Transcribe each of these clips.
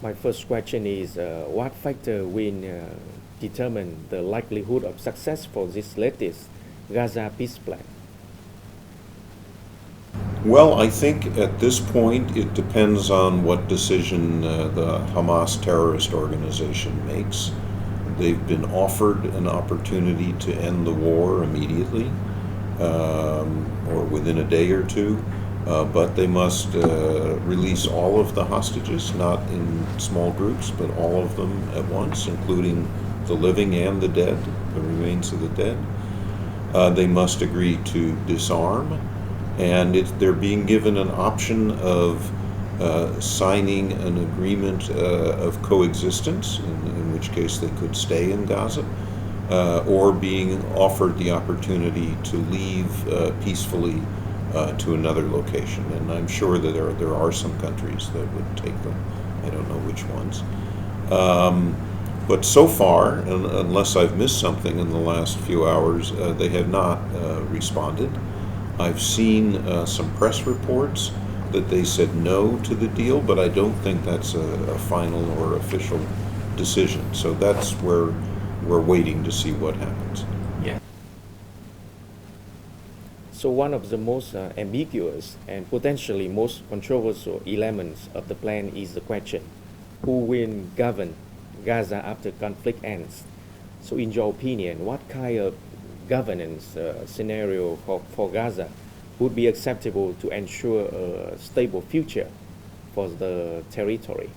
My first question is what factor will determine the likelihood of success for this latest Gaza peace plan? Well, I think at this point it depends on what decision the Hamas terrorist organization makes. They've been offered an opportunity to end the war immediately or within a day or two, but they must release all of the hostages, not in small groups, but all of them at once, including the living and the dead, the remains of the dead. They must agree to disarm, and they're being given an option of signing an agreement of coexistence, in which case they could stay in Gaza, or being offered the opportunity to leave peacefully to another location. And I'm sure that there are some countries that would take them. I don't know which ones. But so far, unless I've missed something in the last few hours, they have not responded. I've seen some press reports that they said no to the deal, but I don't think that's a final or official decision. So that's where we're waiting to see what happens. Yeah. So one of the most ambiguous and potentially most controversial elements of the plan is the question, who will govern Gaza after conflict ends? So in your opinion, what kind of governance scenario for Gaza would be acceptable to ensure a stable future for the territory?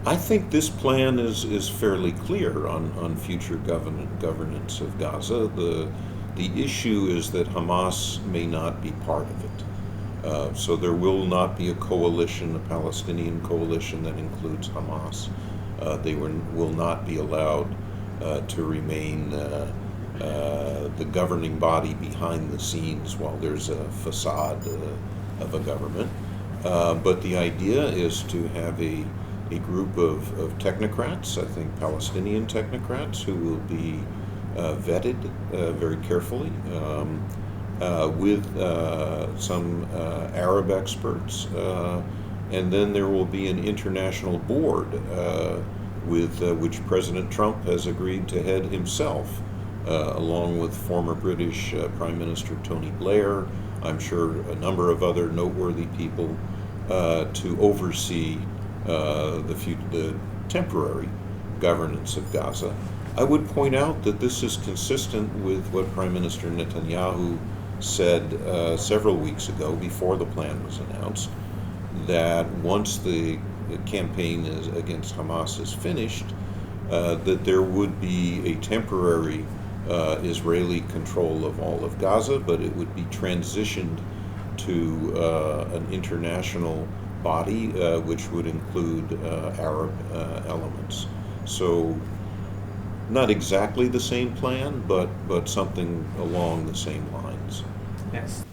I think this plan is fairly clear on future governance of Gaza. The issue is that Hamas may not be part of it. So there will not be a coalition, a Palestinian coalition that includes Hamas. They will not be allowed to remain the governing body behind the scenes while there's a facade of a government. But the idea is to have a group of technocrats, I think Palestinian technocrats, who will be vetted very carefully with some Arab experts. And then there will be an international board with which President Trump has agreed to head himself, along with former British Prime Minister Tony Blair, I'm sure a number of other noteworthy people, to oversee the temporary governance of Gaza. I would point out that this is consistent with what Prime Minister Netanyahu said several weeks ago, before the plan was announced, that once the campaign against Hamas is finished, that there would be a temporary Israeli control of all of Gaza, but it would be transitioned to an international body which would include Arab elements. So not exactly the same plan, but something along the same lines. Yes.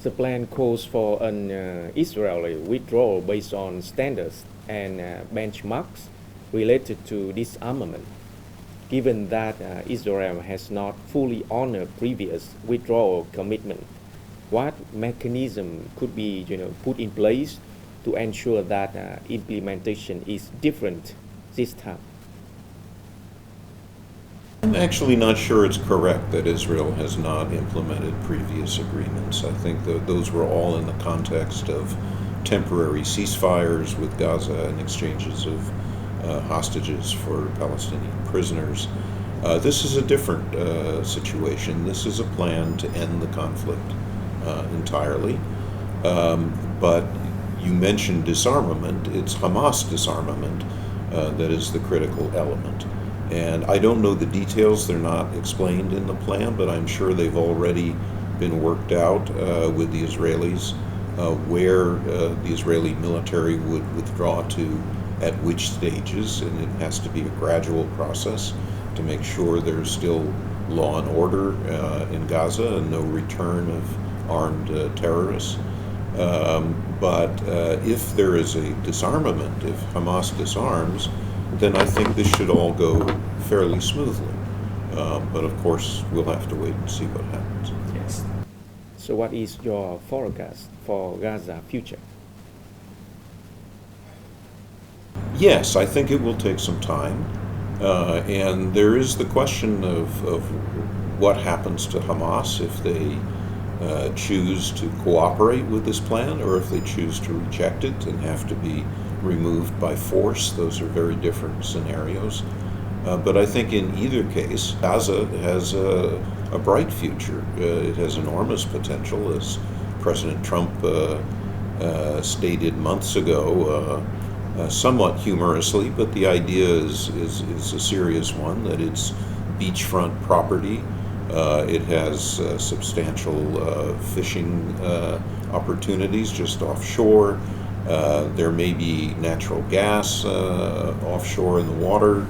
The plan calls for an Israeli withdrawal based on standards and benchmarks related to disarmament. Given that Israel has not fully honored previous withdrawal commitment, what mechanism could be put in place to ensure that implementation is different this time? I'm actually not sure it's correct that Israel has not implemented previous agreements. I think that those were all in the context of temporary ceasefires with Gaza and exchanges of hostages for Palestinian prisoners. This is a different situation. This is a plan to end the conflict entirely. But you mentioned disarmament. It's Hamas disarmament that is the critical element. And I don't know the details, they're not explained in the plan, but I'm sure they've already been worked out with the Israelis, where the Israeli military would withdraw to at which stages, and it has to be a gradual process to make sure there's still law and order in Gaza and no return of armed terrorists. But if there is a disarmament, if Hamas disarms, then I think this should all go fairly smoothly. But of course, we'll have to wait and see what happens. Yes. So what is your forecast for Gaza future? Yes, I think it will take some time. And there is the question of what happens to Hamas if they choose to cooperate with this plan or if they choose to reject it and have to be removed by force. Those are very different scenarios. But I think in either case, Gaza has a bright future. It has enormous potential, as President Trump stated months ago, somewhat humorously, but the idea is a serious one, that it's beachfront property. It has substantial fishing opportunities just offshore. There may be natural gas offshore in the water.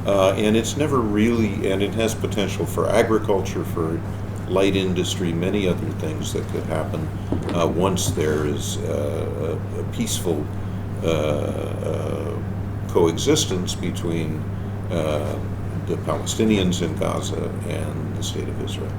And it's never really, and it has potential for agriculture, for light industry, many other things that could happen once there is a peaceful coexistence between the Palestinians in Gaza and the State of Israel.